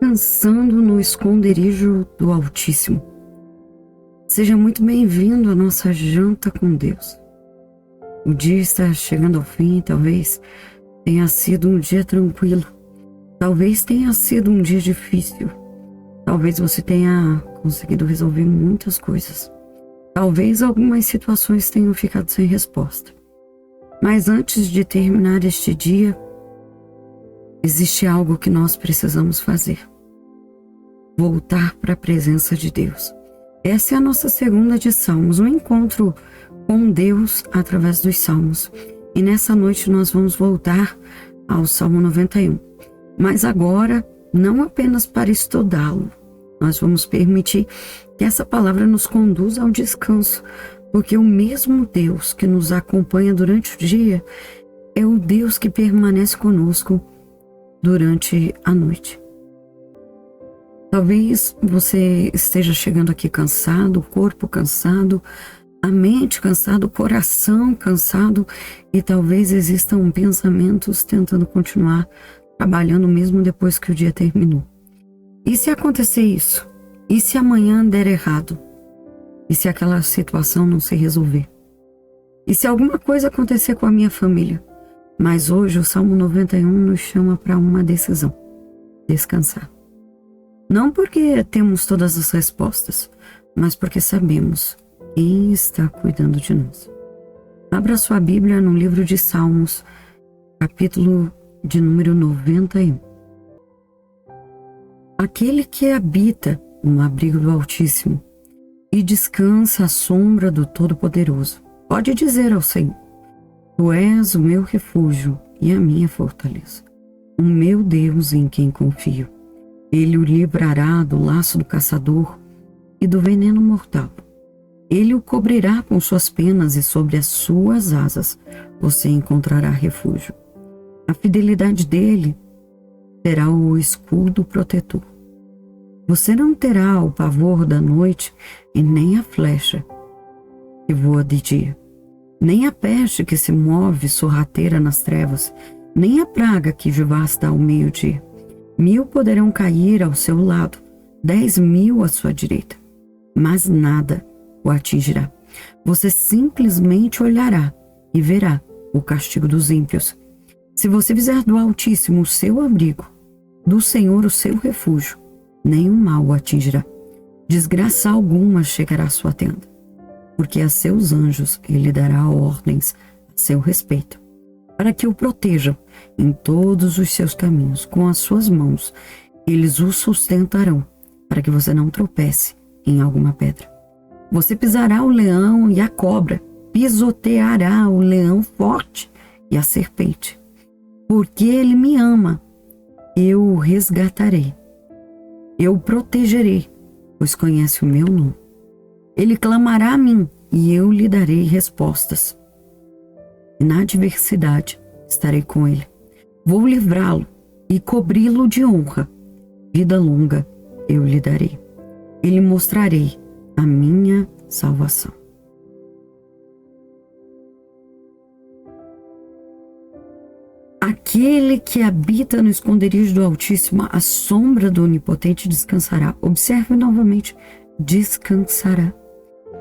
descansando no esconderijo do Altíssimo. Seja muito bem-vindo à nossa janta com Deus. O dia está chegando ao fim, talvez tenha sido um dia tranquilo, talvez tenha sido um dia difícil, talvez você tenha conseguido resolver muitas coisas, talvez algumas situações tenham ficado sem resposta. Mas antes de terminar este dia, existe algo que nós precisamos fazer: voltar para a presença de Deus. Essa é a nossa segunda de Salmos, um encontro com Deus através dos Salmos. E nessa noite nós vamos voltar ao Salmo 91. Mas agora, não apenas para estudá-lo, nós vamos permitir que essa palavra nos conduza ao descanso, porque o mesmo Deus que nos acompanha durante o dia é o Deus que permanece conosco durante a noite. Talvez você esteja chegando aqui cansado, o corpo cansado, a mente cansada, o coração cansado, e talvez existam pensamentos tentando continuar trabalhando mesmo depois que o dia terminou. E se acontecer isso? E se amanhã der errado? E se aquela situação não se resolver? E se alguma coisa acontecer com a minha família? Mas hoje o Salmo 91 nos chama para uma decisão: descansar. Não porque temos todas as respostas, mas porque sabemos quem está cuidando de nós. Abra sua Bíblia no livro de Salmos, capítulo de número 91. Aquele que habita no abrigo do Altíssimo e descansa à sombra do Todo-Poderoso pode dizer ao Senhor: Tu és o meu refúgio e a minha fortaleza, o meu Deus em quem confio. Ele o livrará do laço do caçador e do veneno mortal. Ele o cobrirá com suas penas e sobre as suas asas você encontrará refúgio. A fidelidade dele será o escudo protetor. Você não terá o pavor da noite e nem a flecha que voa de dia, nem a peste que se move sorrateira nas trevas, nem a praga que devasta ao meio-dia. 1000 poderão cair ao seu lado, 10.000 à sua direita, mas nada o atingirá. Você simplesmente olhará e verá o castigo dos ímpios. Se você fizer do Altíssimo o seu abrigo, do Senhor o seu refúgio, nenhum mal o atingirá. Desgraça alguma chegará à sua tenda, porque a seus anjos ele dará ordens a seu respeito, para que o protejam em todos os seus caminhos. Com as suas mãos eles o sustentarão, para que você não tropece em alguma pedra. Você pisará o leão e a cobra, pisoteará o leão forte e a serpente. Porque ele me ama, eu o resgatarei. Eu o protegerei, pois conhece o meu nome. Ele clamará a mim e eu lhe darei respostas. E na adversidade estarei com ele. Vou livrá-lo e cobri-lo de honra. Vida longa eu lhe darei. E lhe mostrarei a minha salvação. Aquele que habita no esconderijo do Altíssimo, à sombra do Onipotente descansará. Observe novamente: descansará.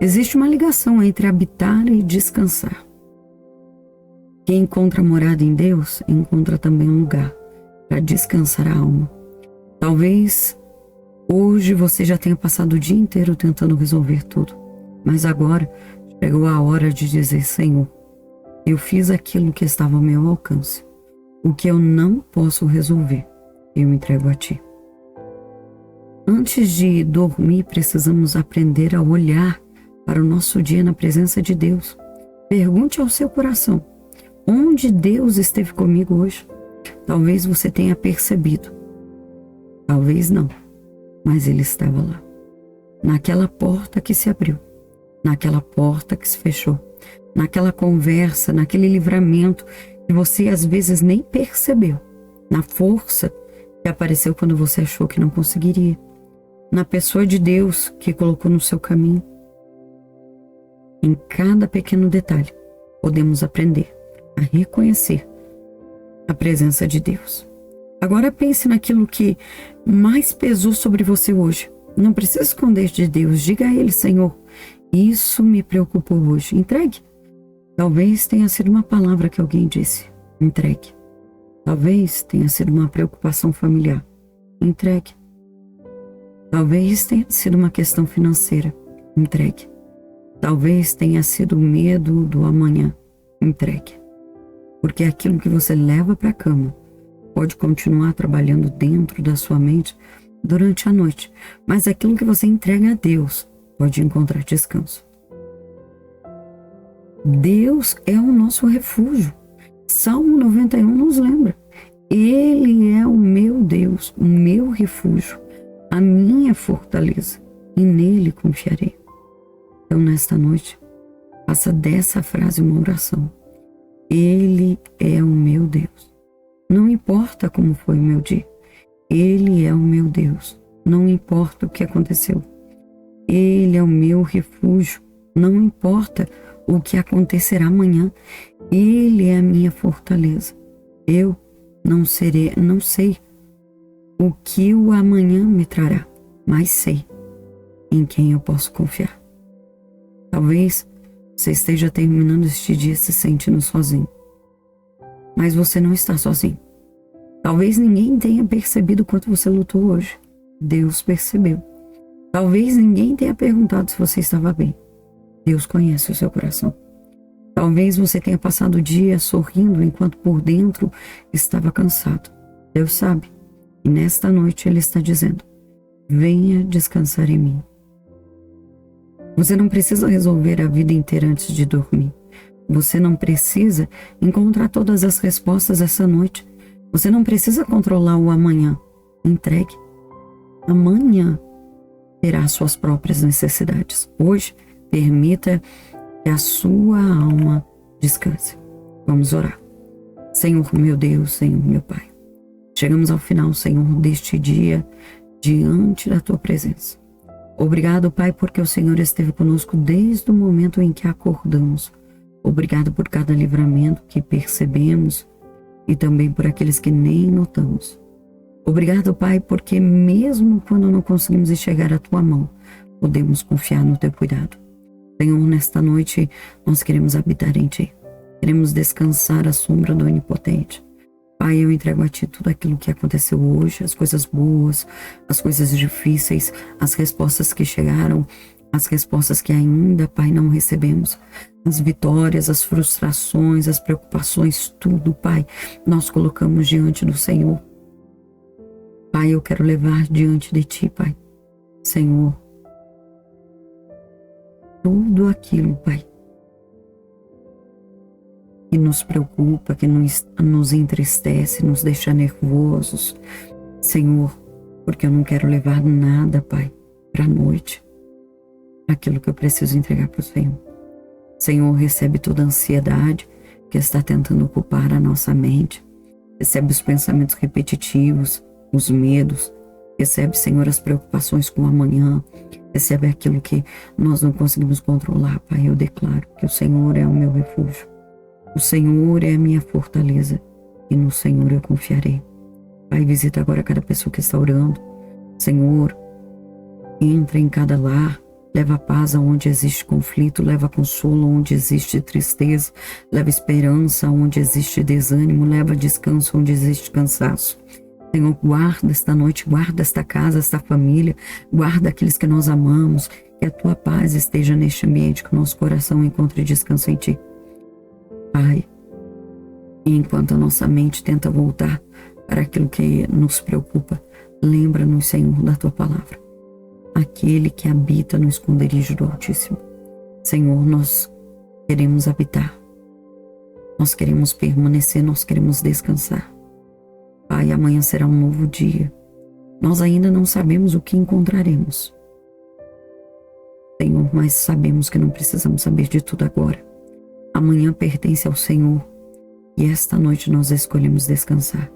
Existe uma ligação entre habitar e descansar. Quem encontra morada em Deus, encontra também um lugar para descansar a alma. Talvez hoje você já tenha passado o dia inteiro tentando resolver tudo, mas agora chegou a hora de dizer: Senhor, eu fiz aquilo que estava ao meu alcance. O que eu não posso resolver, eu entrego a Ti. Antes de dormir, precisamos aprender a olhar para o nosso dia na presença de Deus. Pergunte ao seu coração: onde Deus esteve comigo hoje? Talvez você tenha percebido, talvez não, mas Ele estava lá. Naquela porta que se abriu, naquela porta que se fechou, naquela conversa, naquele livramento que você às vezes nem percebeu, na força que apareceu quando você achou que não conseguiria, na pessoa de Deus que colocou no seu caminho. Em cada pequeno detalhe, podemos aprender a reconhecer a presença de Deus. Agora pense naquilo que mais pesou sobre você hoje. Não precisa esconder de Deus. Diga a Ele: Senhor, isso me preocupou hoje. Entregue. Talvez tenha sido uma palavra que alguém disse. Entregue. Talvez tenha sido uma preocupação familiar. Entregue. Talvez tenha sido uma questão financeira. Entregue. Talvez tenha sido o medo do amanhã. Entregue. Porque aquilo que você leva para a cama pode continuar trabalhando dentro da sua mente durante a noite, mas aquilo que você entrega a Deus pode encontrar descanso. Deus é o nosso refúgio. Salmo 91 nos lembra: Ele é o meu Deus, o meu refúgio, a minha fortaleza, e nele confiarei. Então, nesta noite, faça dessa frase uma oração. Ele é o meu Deus. Não importa como foi o meu dia. Ele é o meu Deus. Não importa o que aconteceu. Ele é o meu refúgio. Não importa o que acontecerá amanhã. Ele é a minha fortaleza. Eu não sei o que o amanhã me trará, mas sei em quem eu posso confiar. Talvez você esteja terminando este dia se sentindo sozinho, mas você não está sozinho. Talvez ninguém tenha percebido quanto você lutou hoje. Deus percebeu. Talvez ninguém tenha perguntado se você estava bem. Deus conhece o seu coração. Talvez você tenha passado o dia sorrindo enquanto por dentro estava cansado. Deus sabe. E nesta noite Ele está dizendo: venha descansar em mim. Você não precisa resolver a vida inteira antes de dormir. Você não precisa encontrar todas as respostas essa noite. Você não precisa controlar o amanhã. Entregue. Amanhã terá suas próprias necessidades. Hoje, permita que a sua alma descanse. Vamos orar. Senhor meu Deus, Senhor meu Pai, chegamos ao final, Senhor, deste dia diante da Tua presença. Obrigado, Pai, porque o Senhor esteve conosco desde o momento em que acordamos. Obrigado por cada livramento que percebemos e também por aqueles que nem notamos. Obrigado, Pai, porque mesmo quando não conseguimos enxergar a Tua mão, podemos confiar no Teu cuidado. Senhor, nesta noite nós queremos habitar em Ti. Queremos descansar à sombra do Onipotente. Pai, eu entrego a Ti tudo aquilo que aconteceu hoje, as coisas boas, as coisas difíceis, as respostas que chegaram, as respostas que ainda, Pai, não recebemos, as vitórias, as frustrações, as preocupações, tudo, Pai, nós colocamos diante do Senhor. Pai, eu quero levar diante de Ti, Pai, Senhor, tudo aquilo, Pai, que nos preocupa, que nos entristece, nos deixa nervosos. Senhor, porque eu não quero levar nada, Pai, para a noite, aquilo que eu preciso entregar para o Senhor. Senhor, recebe toda a ansiedade que está tentando ocupar a nossa mente. Recebe os pensamentos repetitivos, os medos. Recebe, Senhor, as preocupações com o amanhã. Recebe aquilo que nós não conseguimos controlar, Pai. Eu declaro que o Senhor é o meu refúgio. O Senhor é a minha fortaleza e no Senhor eu confiarei. Pai, visita agora cada pessoa que está orando. Senhor, entra em cada lar, leva paz aonde existe conflito, leva consolo onde existe tristeza, leva esperança onde existe desânimo, leva descanso onde existe cansaço. Senhor, guarda esta noite, guarda esta casa, esta família, guarda aqueles que nós amamos, que a Tua paz esteja neste ambiente, que o nosso coração encontre descanso em Ti. Pai, e enquanto a nossa mente tenta voltar para aquilo que nos preocupa, lembra-nos, Senhor, da Tua palavra. Aquele que habita no esconderijo do Altíssimo. Senhor, nós queremos habitar, nós queremos permanecer, nós queremos descansar. Pai, amanhã será um novo dia. Nós ainda não sabemos o que encontraremos, Senhor, mas sabemos que não precisamos saber de tudo agora. Amanhã pertence ao Senhor e esta noite nós escolhemos descansar.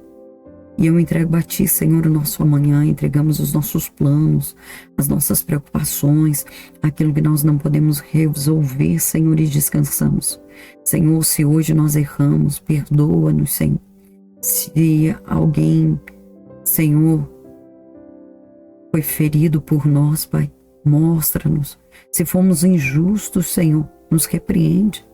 E eu entrego a Ti, Senhor, o nosso amanhã, entregamos os nossos planos, as nossas preocupações, aquilo que nós não podemos resolver, Senhor, e descansamos. Senhor, se hoje nós erramos, perdoa-nos, Senhor. Se alguém, Senhor, foi ferido por nós, Pai, mostra-nos. Se fomos injustos, Senhor, nos repreende.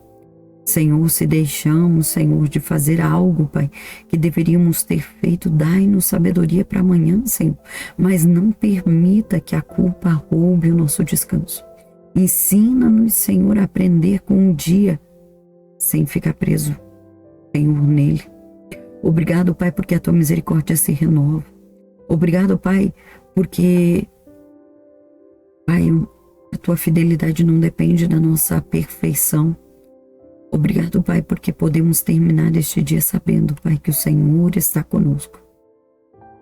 Senhor, se deixamos, Senhor, de fazer algo, Pai, que deveríamos ter feito, dai-nos sabedoria para amanhã, Senhor. Mas não permita que a culpa roube o nosso descanso. Ensina-nos, Senhor, a aprender com o dia, sem ficar preso, Senhor, nele. Obrigado, Pai, porque a Tua misericórdia se renova. Obrigado, Pai, porque, Pai, a Tua fidelidade não depende da nossa perfeição. Obrigado, Pai, porque podemos terminar este dia sabendo, Pai, que o Senhor está conosco.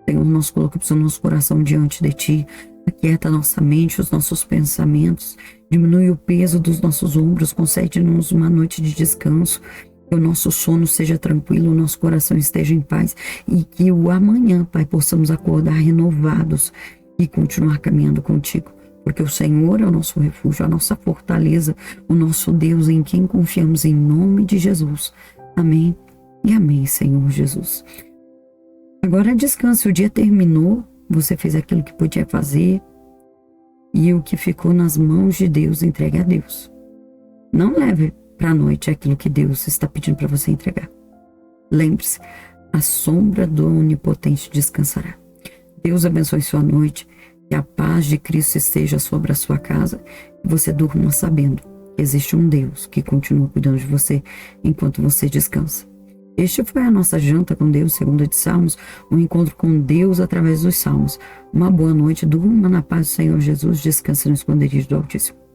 Senhor, nós colocamos o nosso coração diante de Ti, aquieta a nossa mente, os nossos pensamentos, diminui o peso dos nossos ombros, concede-nos uma noite de descanso, que o nosso sono seja tranquilo, o nosso coração esteja em paz e que o amanhã, Pai, possamos acordar renovados e continuar caminhando contigo. Porque o Senhor é o nosso refúgio, a nossa fortaleza, o nosso Deus em quem confiamos em nome de Jesus. Amém e amém, Senhor Jesus. Agora descanse, o dia terminou, você fez aquilo que podia fazer e o que ficou nas mãos de Deus, entregue a Deus. Não leve para a noite aquilo que Deus está pedindo para você entregar. Lembre-se, a sombra do Onipotente descansará. Deus abençoe sua noite. Que a paz de Cristo esteja sobre a sua casa e você durma sabendo que existe um Deus que continua cuidando de você enquanto você descansa. Este foi a nossa janta com Deus, segunda de Salmos, um encontro com Deus através dos Salmos. Uma boa noite, durma na paz do Senhor Jesus, descanse no esconderijo do Altíssimo.